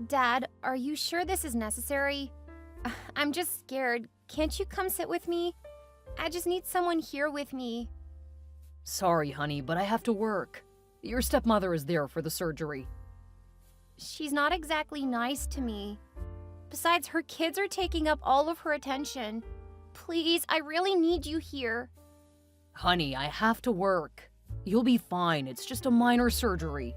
Dad, are you sure this is necessary? I'm just scared. Can't you come sit with me? I just need someone here with me. Sorry, honey, but I have to work. Your stepmother is there for the surgery. She's not exactly nice to me. Besides, her kids are taking up all of her attention. Please, I really need you here. Honey, I have to work. You'll be fine. It's just a minor surgery.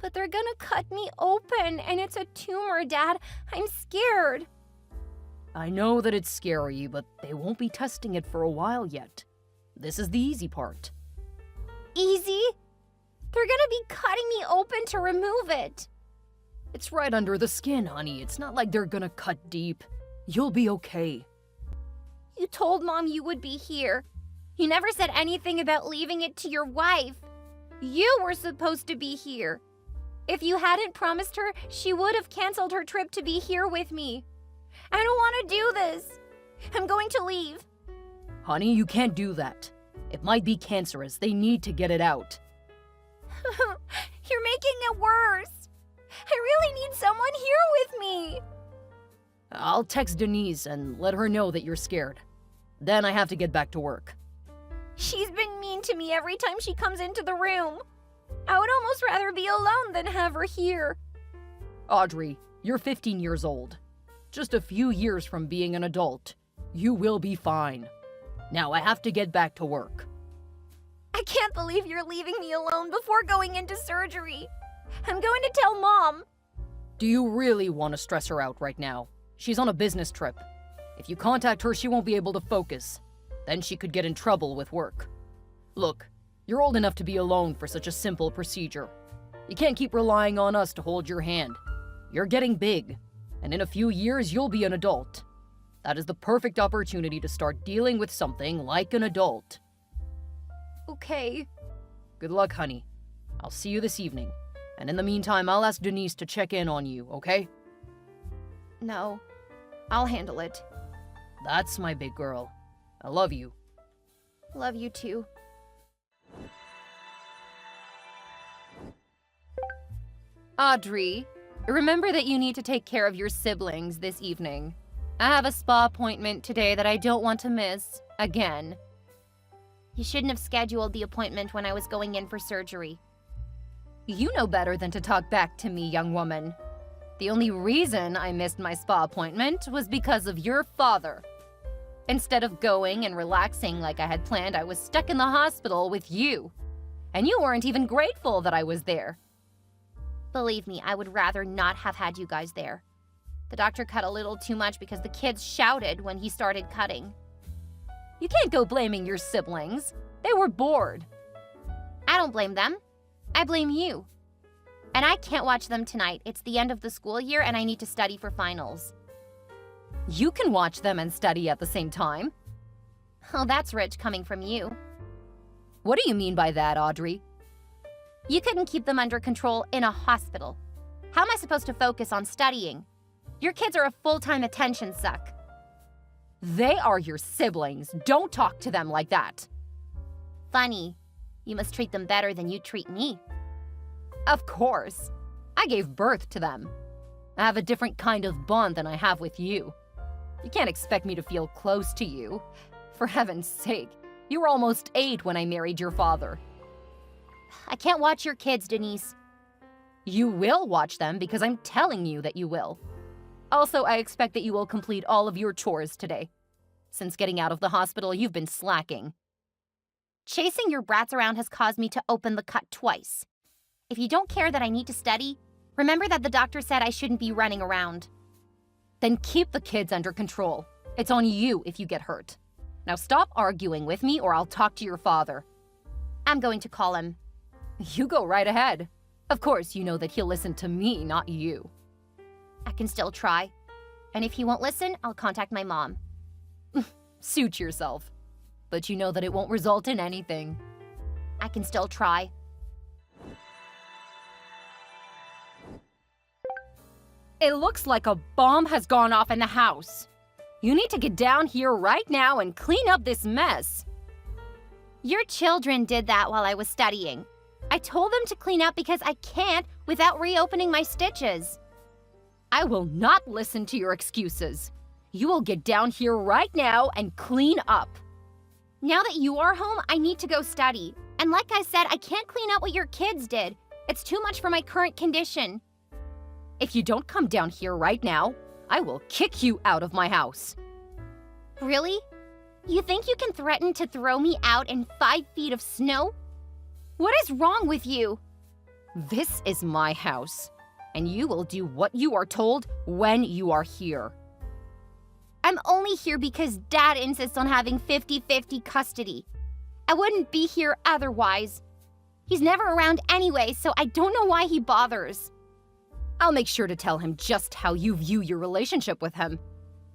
But they're gonna cut me open, and it's a tumor, Dad. I'm scared. I know that it's scary, but they won't be testing it for a while yet. This is the easy part. Easy? They're gonna be cutting me open to remove it. It's right under the skin, honey. It's not like they're gonna cut deep. You'll be okay. You told Mom you would be here. You never said anything about leaving it to your wife. You were supposed to be here. If you hadn't promised her, she would have canceled her trip to be here with me. I don't want to do this. I'm going to leave. Honey, you can't do that. It might be cancerous. They need to get it out. You're making it worse. I really need someone here with me. I'll text Denise and let her know that you're scared. Then I have to get back to work. She's been mean to me every time she comes into the room. I would almost rather be alone than have her here. Audrey, you're 15 years old. Just a few years from being an adult. You will be fine. Now I have to get back to work. I can't believe you're leaving me alone before going into surgery. I'm going to tell Mom. Do you really want to stress her out right now? She's on a business trip. If you contact her, she won't be able to focus. Then she could get in trouble with work. Look, you're old enough to be alone for such a simple procedure. You can't keep relying on us to hold your hand. You're getting big, and in a few years you'll be an adult. That is the perfect opportunity to start dealing with something like an adult. Okay. Good luck, honey. I'll see you this evening. And in the meantime, I'll ask Denise to check in on you, okay? No, I'll handle it. That's my big girl. I love you. Love you too. Audrey, remember that you need to take care of your siblings this evening. I have a spa appointment today that I don't want to miss, again. You shouldn't have scheduled the appointment when I was going in for surgery. You know better than to talk back to me, young woman. The only reason I missed my spa appointment was because of your father. Instead of going and relaxing like I had planned, I was stuck in the hospital with you. And you weren't even grateful that I was there. Believe me, I would rather not have had you guys there. The doctor cut a little too much because the kids shouted when he started cutting. You can't go blaming your siblings. They were bored. I don't blame them. I blame you. And I can't watch them tonight. It's the end of the school year and I need to study for finals. You can watch them and study at the same time. Oh, that's rich coming from you. What do you mean by that, Audrey? You couldn't keep them under control in a hospital. How am I supposed to focus on studying? Your kids are a full-time attention suck. They are your siblings. Don't talk to them like that. Funny. You must treat them better than you treat me. Of course. I gave birth to them. I have a different kind of bond than I have with you. You can't expect me to feel close to you. For heaven's sake, you were almost 8 when I married your father. I can't watch your kids, Denise. You will watch them because I'm telling you that you will. Also, I expect that you will complete all of your chores today. Since getting out of the hospital, you've been slacking. Chasing your brats around has caused me to open the cut twice. If you don't care that I need to study, remember that the doctor said I shouldn't be running around. Then keep the kids under control. It's on you if you get hurt. Now stop arguing with me or I'll talk to your father. I'm going to call him. You go right ahead. Of course, you know that he'll listen to me, not you. I can still try. And if he won't listen, I'll contact my mom. Suit yourself. But you know that it won't result in anything. I can still try. It looks like a bomb has gone off in the house. You need to get down here right now and clean up this mess. Your children did that while I was studying. I told them to clean up because I can't without reopening my stitches. I will not listen to your excuses. You will get down here right now and clean up. Now that you are home, I need to go study. And like I said, I can't clean up what your kids did. It's too much for my current condition. If you don't come down here right now, I will kick you out of my house. Really? You think you can threaten to throw me out in 5 feet of snow? What is wrong with you? This is my house, and you will do what you are told when you are here. I'm only here because Dad insists on having 50-50 custody. I wouldn't be here otherwise. He's never around anyway, so I don't know why he bothers. I'll make sure to tell him just how you view your relationship with him.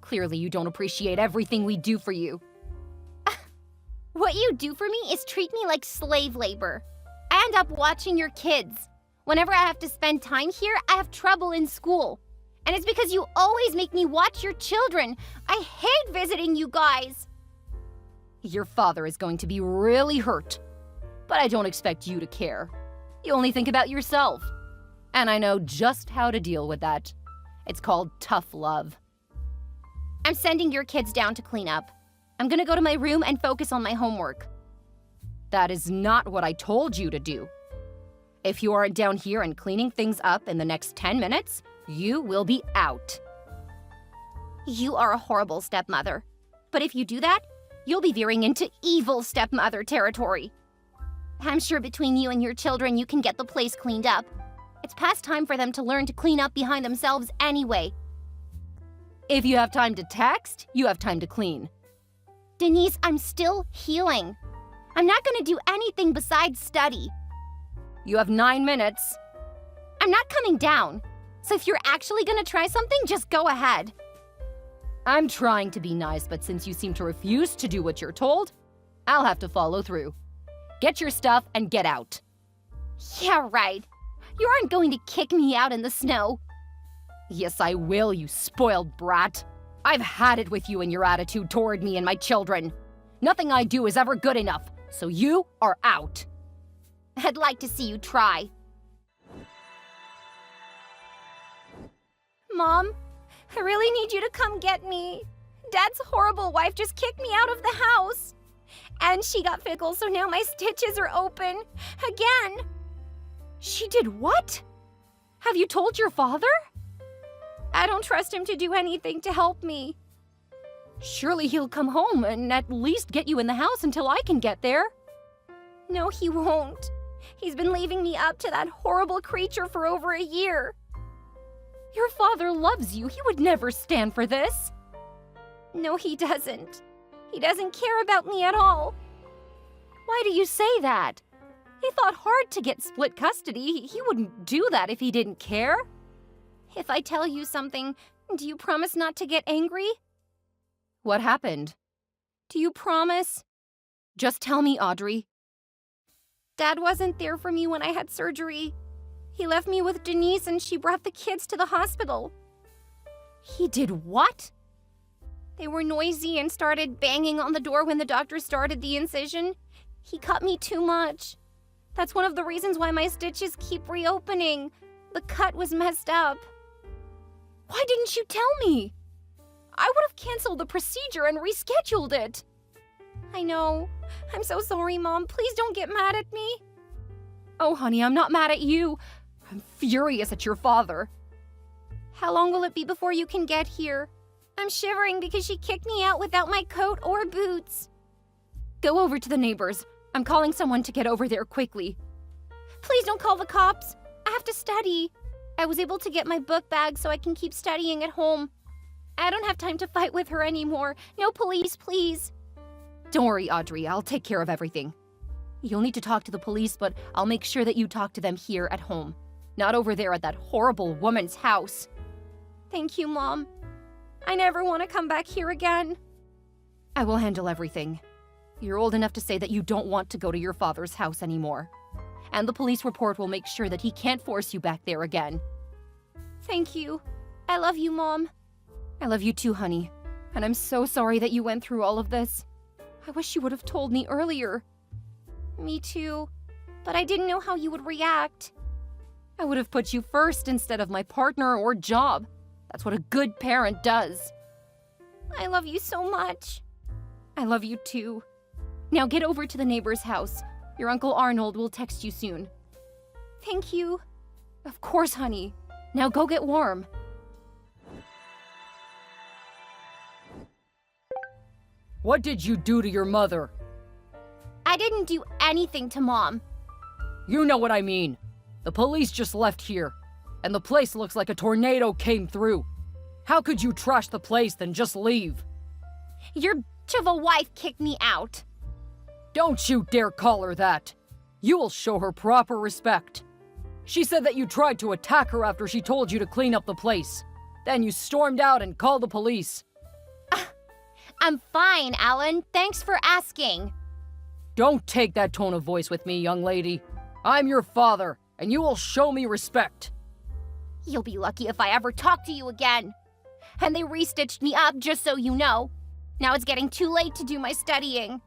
Clearly, you don't appreciate everything we do for you. What you do for me is treat me like slave labor. I end up watching your kids. Whenever I have to spend time here, I have trouble in school. And it's because you always make me watch your children. I hate visiting you guys. Your father is going to be really hurt. But I don't expect you to care. You only think about yourself. And I know just how to deal with that. It's called tough love. I'm sending your kids down to clean up. I'm gonna go to my room and focus on my homework. That is not what I told you to do. If you aren't down here and cleaning things up in the next 10 minutes, you will be out. You are a horrible stepmother. But if you do that, you'll be veering into evil stepmother territory. I'm sure between you and your children, you can get the place cleaned up. It's past time for them to learn to clean up behind themselves anyway. If you have time to text, you have time to clean. Denise, I'm still healing. I'm not gonna do anything besides study. You have 9 minutes. I'm not coming down. So if you're actually gonna try something, just go ahead. I'm trying to be nice, but since you seem to refuse to do what you're told, I'll have to follow through. Get your stuff and get out. Yeah, right. You aren't going to kick me out in the snow. Yes, I will, you spoiled brat. I've had it with you and your attitude toward me and my children. Nothing I do is ever good enough, so you are out. I'd like to see you try. Mom, I really need you to come get me. Dad's horrible wife just kicked me out of the house. And she got fickle, so now my stitches are open. Again. She did what? Have you told your father? I don't trust him to do anything to help me. Surely he'll come home and at least get you in the house until I can get there. No, he won't. He's been leaving me up to that horrible creature for over a year. Your father loves you. He would never stand for this. No, he doesn't. He doesn't care about me at all. Why do you say that? He fought hard to get split custody. He wouldn't do that if he didn't care. If I tell you something, do you promise not to get angry? What happened? Do you promise? Just tell me, Audrey. Dad wasn't there for me when I had surgery. He left me with Denise and she brought the kids to the hospital. He did what? They were noisy and started banging on the door when the doctor started the incision. He cut me too much. That's one of the reasons why my stitches keep reopening. The cut was messed up. Why didn't you tell me? I would have canceled the procedure and rescheduled it. I know. I'm so sorry, Mom. Please don't get mad at me. Oh, honey, I'm not mad at you. I'm furious at your father. How long will it be before you can get here? I'm shivering because she kicked me out without my coat or boots. Go over to the neighbors. I'm calling someone to get over there quickly. Please don't call the cops. I have to study. I was able to get my book bag so I can keep studying at home. I don't have time to fight with her anymore. No police, please. Don't worry, Audrey. I'll take care of everything. You'll need to talk to the police, but I'll make sure that you talk to them here at home. Not over there at that horrible woman's house. Thank you, Mom. I never want to come back here again. I will handle everything. You're old enough to say that you don't want to go to your father's house anymore. And the police report will make sure that he can't force you back there again. Thank you. I love you, Mom. I love you too, honey. And I'm so sorry that you went through all of this. I wish you would have told me earlier. Me too. But I didn't know how you would react. I would have put you first instead of my partner or job. That's what a good parent does. I love you so much. I love you too. Now get over to the neighbor's house. Your Uncle Arnold will text you soon. Thank you. Of course, honey. Now go get warm. What did you do to your mother? I didn't do anything to Mom. You know what I mean. The police just left here, and the place looks like a tornado came through. How could you trash the place then just leave? Your bitch of a wife kicked me out. Don't you dare call her that. You will show her proper respect. She said that you tried to attack her after she told you to clean up the place. Then you stormed out and called the police. I'm fine, Alan. Thanks for asking. Don't take that tone of voice with me, young lady. I'm your father, and you will show me respect. You'll be lucky if I ever talk to you again. And they restitched me up, just so you know. Now it's getting too late to do my studying.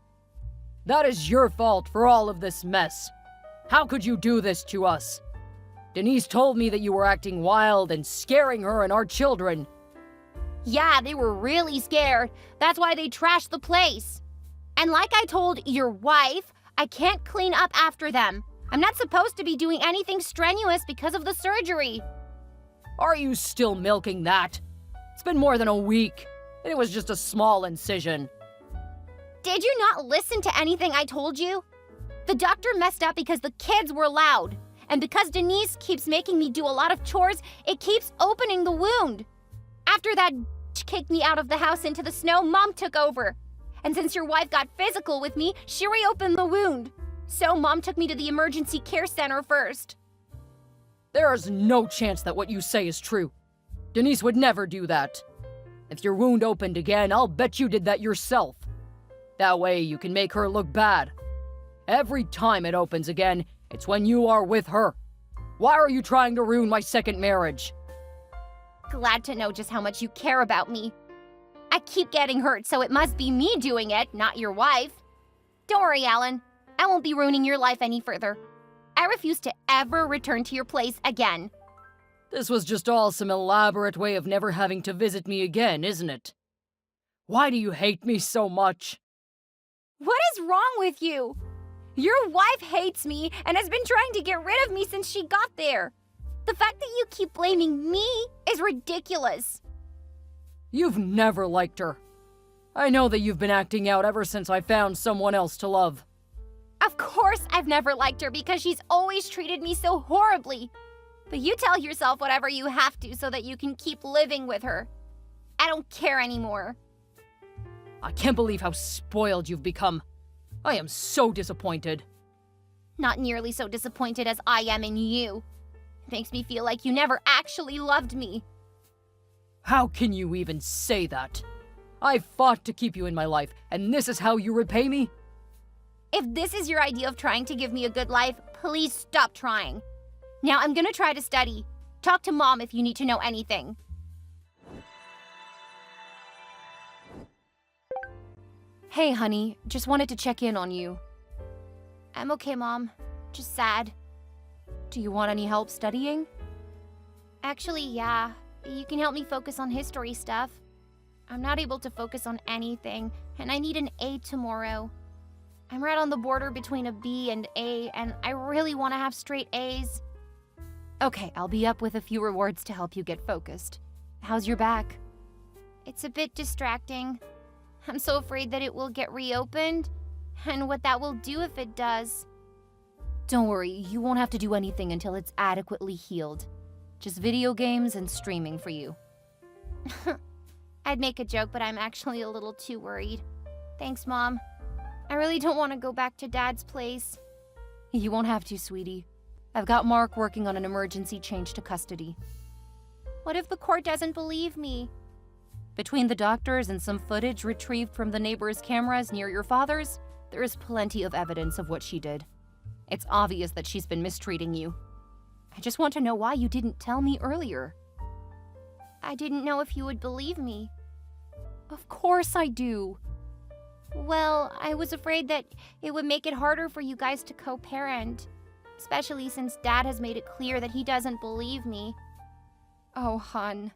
That is your fault for all of this mess. How could you do this to us? Denise told me that you were acting wild and scaring her and our children. Yeah, they were really scared. That's why they trashed the place. And like I told your wife, I can't clean up after them. I'm not supposed to be doing anything strenuous because of the surgery. Are you still milking that? It's been more than a week, and it was just a small incision. Did you not listen to anything I told you? The doctor messed up because the kids were loud. And because Denise keeps making me do a lot of chores, it keeps opening the wound. After that bitch kicked me out of the house into the snow, Mom took over. And since your wife got physical with me, she reopened the wound. So Mom took me to the emergency care center first. There is no chance that what you say is true. Denise would never do that. If your wound opened again, I'll bet you did that yourself. That way you can make her look bad. Every time it opens again, it's when you are with her. Why are you trying to ruin my second marriage? Glad to know just how much you care about me. I keep getting hurt, so it must be me doing it, not your wife. Don't worry, Alan. I won't be ruining your life any further. I refuse to ever return to your place again. This was just all some elaborate way of never having to visit me again, isn't it? Why do you hate me so much? What is wrong with you? Your wife hates me and has been trying to get rid of me since she got there. The fact that you keep blaming me is ridiculous. You've never liked her. I know that you've been acting out ever since I found someone else to love. Of course I've never liked her because she's always treated me so horribly. But you tell yourself whatever you have to so that you can keep living with her. I don't care anymore. I can't believe how spoiled you've become. I am so disappointed. Not nearly so disappointed as I am in you. It makes me feel like you never actually loved me. How can you even say that? I fought to keep you in my life, and this is how you repay me? If this is your idea of trying to give me a good life, please stop trying. Now I'm gonna try to study. Talk to Mom if you need to know anything. Hey, honey. Just wanted to check in on you. I'm okay, Mom. Just sad. Do you want any help studying? Actually, yeah. You can help me focus on history stuff. I'm not able to focus on anything, and I need an A tomorrow. I'm right on the border between a B and A, and I really want to have straight A's. Okay, I'll be up with a few rewards to help you get focused. How's your back? It's a bit distracting. I'm so afraid that it will get reopened, and what that will do if it does. Don't worry, you won't have to do anything until it's adequately healed. Just video games and streaming for you. I'd make a joke, but I'm actually a little too worried. Thanks, Mom. I really don't want to go back to Dad's place. You won't have to, sweetie. I've got Mark working on an emergency change to custody. What if the court doesn't believe me? Between the doctors and some footage retrieved from the neighbor's cameras near your father's, there is plenty of evidence of what she did. It's obvious that she's been mistreating you. I just want to know why you didn't tell me earlier. I didn't know if you would believe me. Of course I do. Well, I was afraid that it would make it harder for you guys to co-parent. Especially since Dad has made it clear that he doesn't believe me. Oh, hun.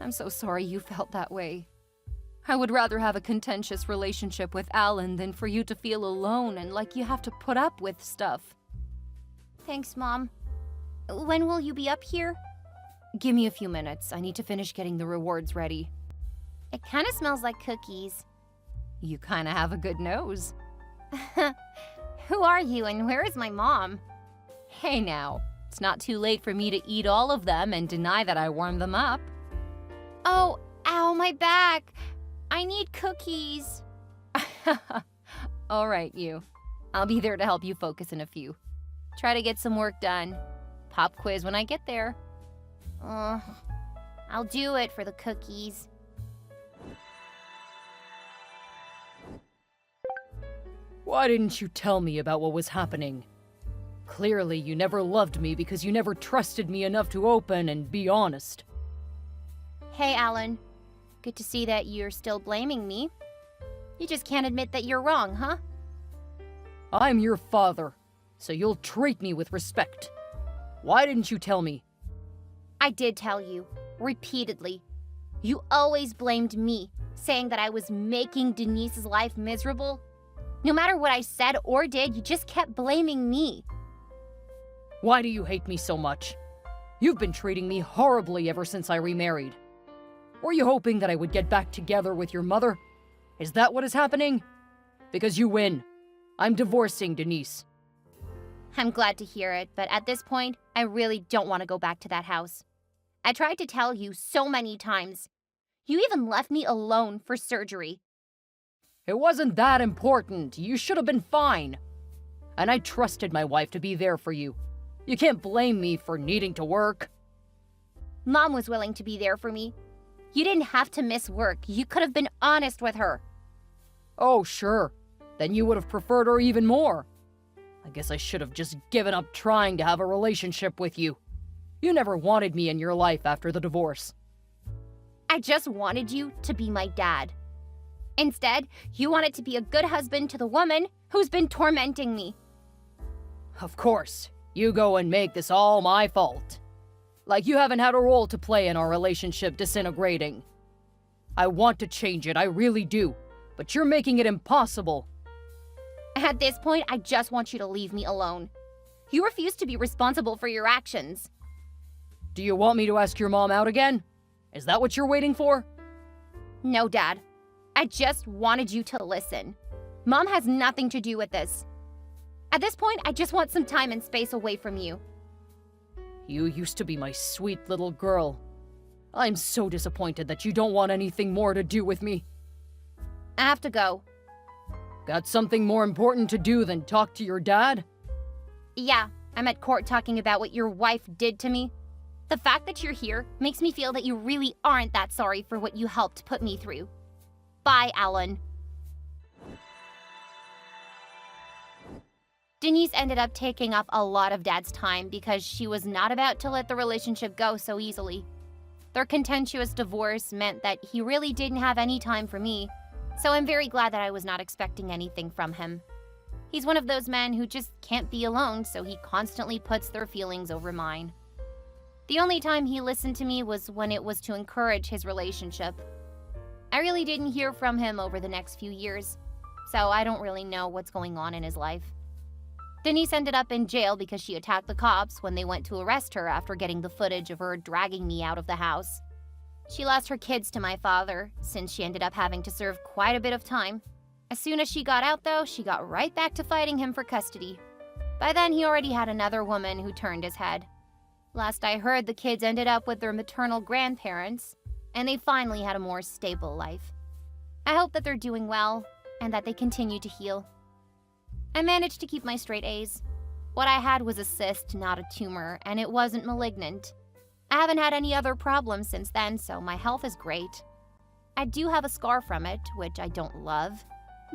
I'm so sorry you felt that way. I would rather have a contentious relationship with Alan than for you to feel alone and like you have to put up with stuff. Thanks, Mom. When will you be up here? Give me a few minutes. I need to finish getting the rewards ready. It kind of smells like cookies. You kind of have a good nose. Who are you and where is my mom? Hey now, it's not too late for me to eat all of them and deny that I warmed them up. Oh, ow, my back. I need cookies. All right, you. I'll be there to help you focus in a few. Try to get some work done. Pop quiz when I get there. I'll do it for the cookies. Why didn't you tell me about what was happening? Clearly, you never loved me because you never trusted me enough to open and be honest. Hey, Alan. Good to see that you're still blaming me. You just can't admit that you're wrong, huh? I'm your father, so you'll treat me with respect. Why didn't you tell me? I did tell you, repeatedly. You always blamed me, saying that I was making Denise's life miserable. No matter what I said or did, you just kept blaming me. Why do you hate me so much? You've been treating me horribly ever since I remarried. Were you hoping that I would get back together with your mother? Is that what is happening? Because you win. I'm divorcing Denise. I'm glad to hear it, but at this point, I really don't want to go back to that house. I tried to tell you so many times. You even left me alone for surgery. It wasn't that important. You should have been fine. And I trusted my wife to be there for you. You can't blame me for needing to work. Mom was willing to be there for me. You didn't have to miss work. You could have been honest with her. Oh, sure. Then you would have preferred her even more. I guess I should have just given up trying to have a relationship with you. You never wanted me in your life after the divorce. I just wanted you to be my dad. Instead, you wanted to be a good husband to the woman who's been tormenting me. Of course. You go and make this all my fault. Like you haven't had a role to play in our relationship disintegrating. I want to change it, I really do. But you're making it impossible. At this point, I just want you to leave me alone. You refuse to be responsible for your actions. Do you want me to ask your mom out again? Is that what you're waiting for? No, Dad. I just wanted you to listen. Mom has nothing to do with this. At this point, I just want some time and space away from you. You used to be my sweet little girl. I'm so disappointed that you don't want anything more to do with me. I have to go. Got something more important to do than talk to your dad? Yeah, I'm at court talking about what your wife did to me. The fact that you're here makes me feel that you really aren't that sorry for what you helped put me through. Bye, Alan. Denise ended up taking up a lot of Dad's time because she was not about to let the relationship go so easily. Their contentious divorce meant that he really didn't have any time for me, so I'm very glad that I was not expecting anything from him. He's one of those men who just can't be alone, so he constantly puts their feelings over mine. The only time he listened to me was when it was to encourage his relationship. I really didn't hear from him over the next few years, so I don't really know what's going on in his life. Denise ended up in jail because she attacked the cops when they went to arrest her after getting the footage of her dragging me out of the house. She lost her kids to my father, since she ended up having to serve quite a bit of time. As soon as she got out, though, she got right back to fighting him for custody. By then, he already had another woman who turned his head. Last I heard, the kids ended up with their maternal grandparents, and they finally had a more stable life. I hope that they're doing well, and that they continue to heal. I managed to keep my straight A's. What I had was a cyst, not a tumor, and it wasn't malignant. I haven't had any other problems since then, so my health is great. I do have a scar from it, which I don't love,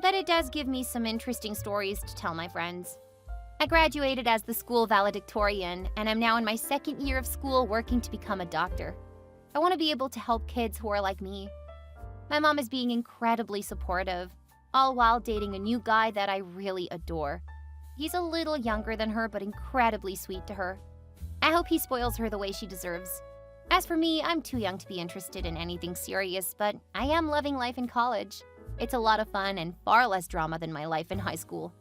but it does give me some interesting stories to tell my friends. I graduated as the school valedictorian, and I'm now in my second year of school working to become a doctor. I want to be able to help kids who are like me. My mom is being incredibly supportive, all while dating a new guy that I really adore. He's a little younger than her, but incredibly sweet to her. I hope he spoils her the way she deserves. As for me, I'm too young to be interested in anything serious, but I am loving life in college. It's a lot of fun and far less drama than my life in high school.